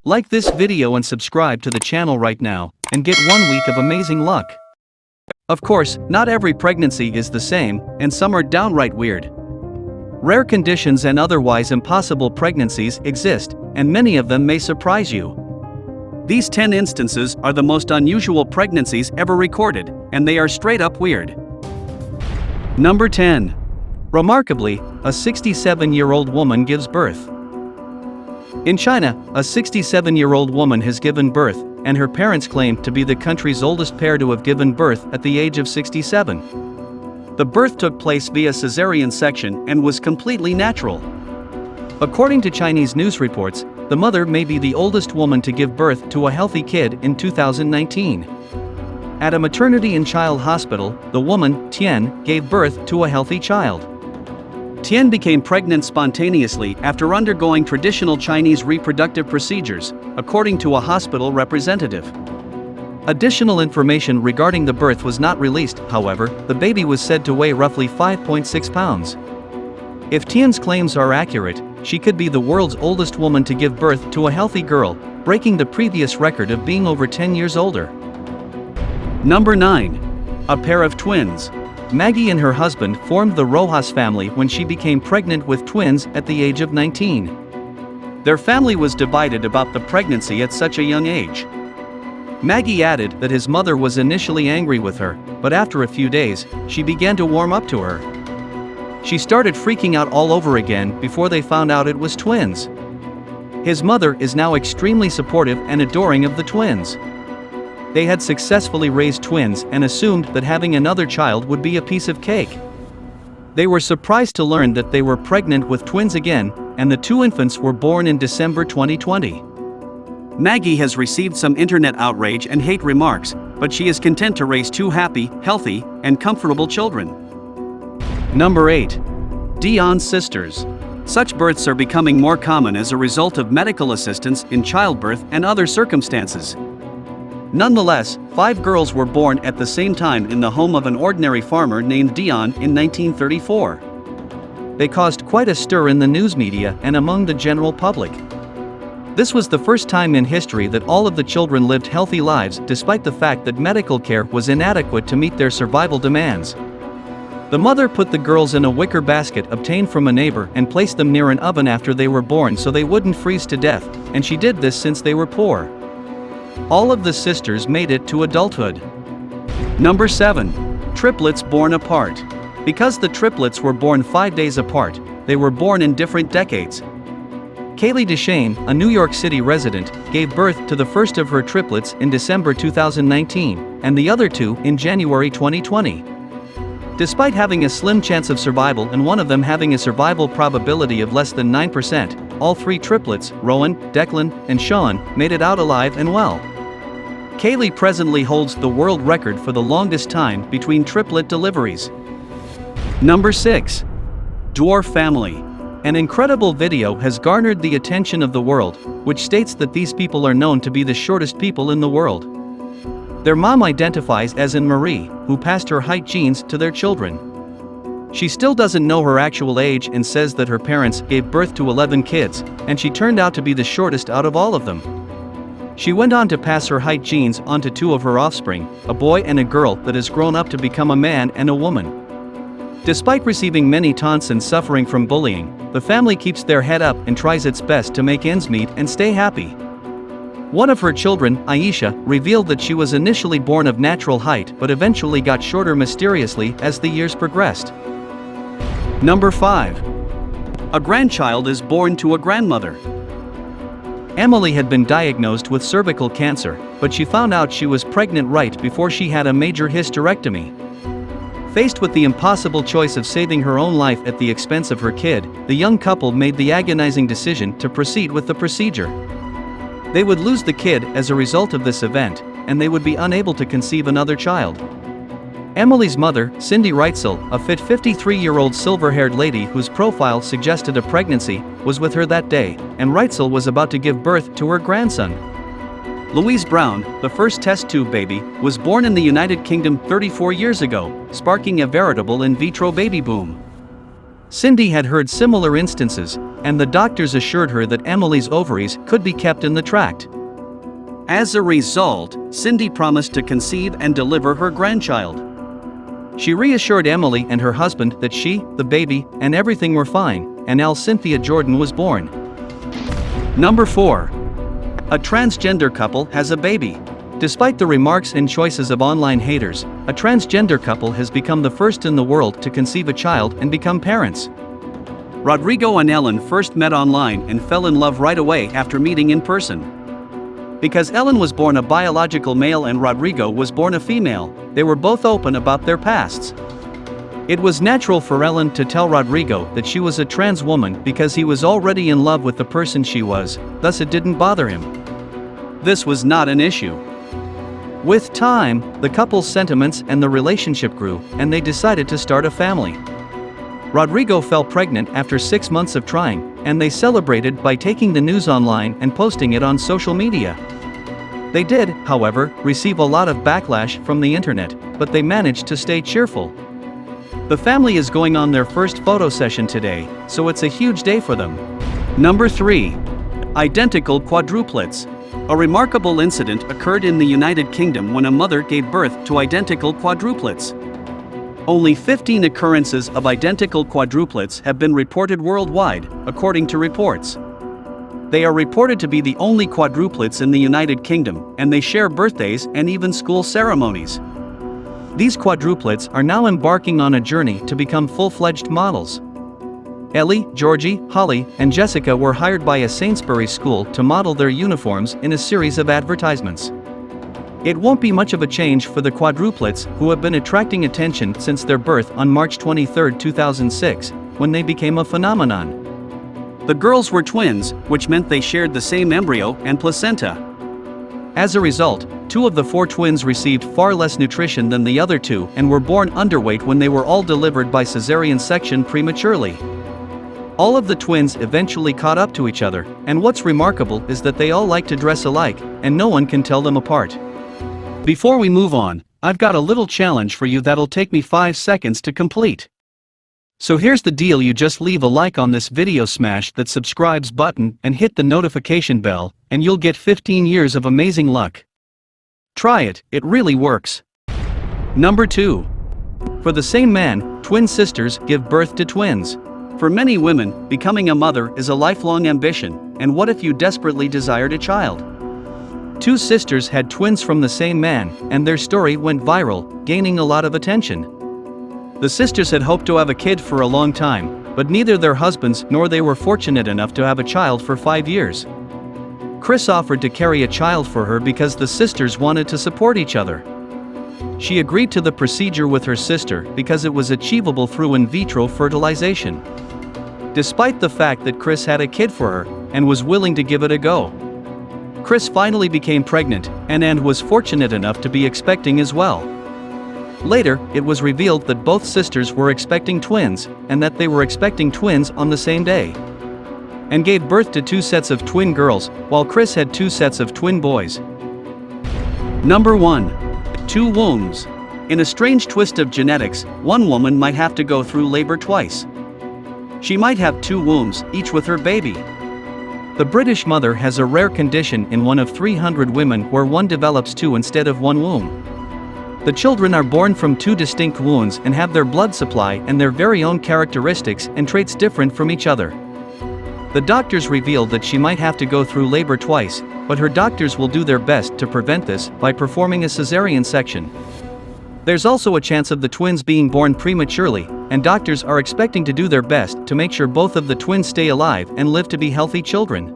Like this video and subscribe to the channel right now, and get 1 week of amazing luck. Of course, not every pregnancy is the same, and some are downright weird. Rare conditions and otherwise impossible pregnancies exist, and many of them may surprise you. These 10 instances are the most unusual pregnancies ever recorded, and they are straight up weird. Number 10. Remarkably, a 67-year-old woman gives birth. In China, a 67-year-old woman has given birth, and her parents claim to be the country's oldest pair to have given birth at the age of 67. The birth took place via cesarean section and was completely natural. According to Chinese news reports, the mother may be the oldest woman to give birth to a healthy kid in 2019. At a maternity and child hospital, the woman, Tian, gave birth to a healthy child. Tian became pregnant spontaneously after undergoing traditional Chinese reproductive procedures, according to a hospital representative. Additional information regarding the birth was not released, however. The baby was said to weigh roughly 5.6 pounds. If Tian's claims are accurate, she could be the world's oldest woman to give birth to a healthy girl, breaking the previous record of being over 10 years older. Number 9. A pair of twins. Maggie and her husband formed the Rojas family when she became pregnant with twins at the age of 19. Their family was divided about the pregnancy at such a young age. Maggie added that his mother was initially angry with her, but after a few days, she began to warm up to her. She started freaking out all over again before they found out it was twins. His mother is now extremely supportive and adoring of the twins. They had successfully raised twins and assumed that having another child would be a piece of cake. They were surprised to learn that they were pregnant with twins again, and the two infants were born in December 2020. Maggie has received some internet outrage and hate remarks, but she is content to raise two happy, healthy, and comfortable children. Number 8. Dion's sisters. Such births are becoming more common as a result of medical assistance in childbirth and other circumstances. Nonetheless, 5 girls were born at the same time in the home of an ordinary farmer named Dion in 1934. They caused quite a stir in the news media and among the general public. This was the first time in history that all of the children lived healthy lives despite the fact that medical care was inadequate to meet their survival demands. The mother put the girls in a wicker basket obtained from a neighbor and placed them near an oven after they were born so they wouldn't freeze to death, and she did this since they were poor. All of the sisters made it to adulthood. Number 7. Triplets born apart. Because the triplets were born 5 days apart, they were born in different decades. Kaylee DeShane, a New York City resident, gave birth to the first of her triplets in December 2019, and the other two in January 2020. Despite having a slim chance of survival and one of them having a survival probability of less than 9%, all 3 triplets, Rowan, Declan, and Sean, made it out alive and well. Kaylee presently holds the world record for the longest time between triplet deliveries. Number 6. Dwarf family. An incredible video has garnered the attention of the world, which states that these people are known to be the shortest people in the world. Their mom identifies as Marie, who passed her height genes to their children. She still doesn't know her actual age and says that her parents gave birth to 11 kids, and she turned out to be the shortest out of all of them. She went on to pass her height genes onto 2 of her offspring, a boy and a girl that has grown up to become a man and a woman. Despite receiving many taunts and suffering from bullying, the family keeps their head up and tries its best to make ends meet and stay happy. One of her children, Aisha, revealed that she was initially born of natural height but eventually got shorter mysteriously as the years progressed. Number 5. A grandchild is born to a grandmother. Emily had been diagnosed with cervical cancer, but she found out she was pregnant right before she had a major hysterectomy. Faced with the impossible choice of saving her own life at the expense of her kid, the young couple made the agonizing decision to proceed with the procedure. They would lose the kid as a result of this event, and they would be unable to conceive another child. Emily's mother, Cindy Reitzel, a fit 53-year-old silver-haired lady whose profile suggested a pregnancy, was with her that day, and Reitzel was about to give birth to her grandson. Louise Brown, the first test tube baby, was born in the United Kingdom 34 years ago, sparking a veritable in vitro baby boom. Cindy had heard similar instances, and the doctors assured her that Emily's ovaries could be kept in the tract. As a result, Cindy promised to conceive and deliver her grandchild. She reassured Emily and her husband that she, the baby, and everything were fine, and Cynthia Jordan was born. Number 4. A transgender couple has a baby. Despite the remarks and choices of online haters, a transgender couple has become the first in the world to conceive a child and become parents. Rodrigo and Ellen first met online and fell in love right away after meeting in person. Because Ellen was born a biological male and Rodrigo was born a female, they were both open about their pasts. It was natural for Ellen to tell Rodrigo that she was a trans woman because he was already in love with the person she was, thus it didn't bother him. This was not an issue. With time, the couple's sentiments and the relationship grew, and they decided to start a family. Rodrigo fell pregnant after 6 months of trying, and they celebrated by taking the news online and posting it on social media. They did, however, receive a lot of backlash from the internet, but they managed to stay cheerful. The family is going on their first photo session today, so it's a huge day for them. Number 3. Identical quadruplets. A remarkable incident occurred in the United Kingdom when a mother gave birth to identical quadruplets. Only 15 occurrences of identical quadruplets have been reported worldwide, according to reports. They are reported to be the only quadruplets in the United Kingdom, and they share birthdays and even school ceremonies. These quadruplets are now embarking on a journey to become full-fledged models. Ellie, Georgie, Holly, and Jessica were hired by a Sainsbury's school to model their uniforms in a series of advertisements. It won't be much of a change for the quadruplets, who have been attracting attention since their birth on March 23, 2006, when they became a phenomenon. The girls were twins, which meant they shared the same embryo and placenta. As a result, 2 of the 4 twins received far less nutrition than the other 2 and were born underweight when they were all delivered by cesarean section prematurely. All of the twins eventually caught up to each other, and what's remarkable is that they all like to dress alike, and no one can tell them apart. Before we move on, I've got a little challenge for you that'll take me 5 seconds to complete. So here's the deal: you just leave a like on this video, smash that subscribes button and hit the notification bell, and you'll get 15 years of amazing luck. Try it, it really works. Number 2. For the same man, twin sisters give birth to twins. For many women, becoming a mother is a lifelong ambition, and what if you desperately desired a child? 2 sisters had twins from the same man, and their story went viral, gaining a lot of attention. The sisters had hoped to have a kid for a long time, but neither their husbands nor they were fortunate enough to have a child for 5 years. Chris offered to carry a child for her because the sisters wanted to support each other. She agreed to the procedure with her sister because it was achievable through in vitro fertilization. Despite the fact that Chris had a kid for her, and was willing to give it a go. Chris finally became pregnant, and was fortunate enough to be expecting as well. Later, it was revealed that both sisters were expecting twins, and that they were expecting twins on the same day. And gave birth to 2 sets of twin girls, while Chris had 2 sets of twin boys. Number 1. 2 wombs. In a strange twist of genetics, one woman might have to go through labor twice. She might have 2 wombs, each with her baby. The British mother has a rare condition in 1 of 300 women where one develops 2 instead of 1 womb. The children are born from 2 distinct wounds and have their blood supply and their very own characteristics and traits different from each other. The doctors revealed that she might have to go through labor twice, but her doctors will do their best to prevent this by performing a cesarean section. There's also a chance of the twins being born prematurely, and doctors are expecting to do their best to make sure both of the twins stay alive and live to be healthy children.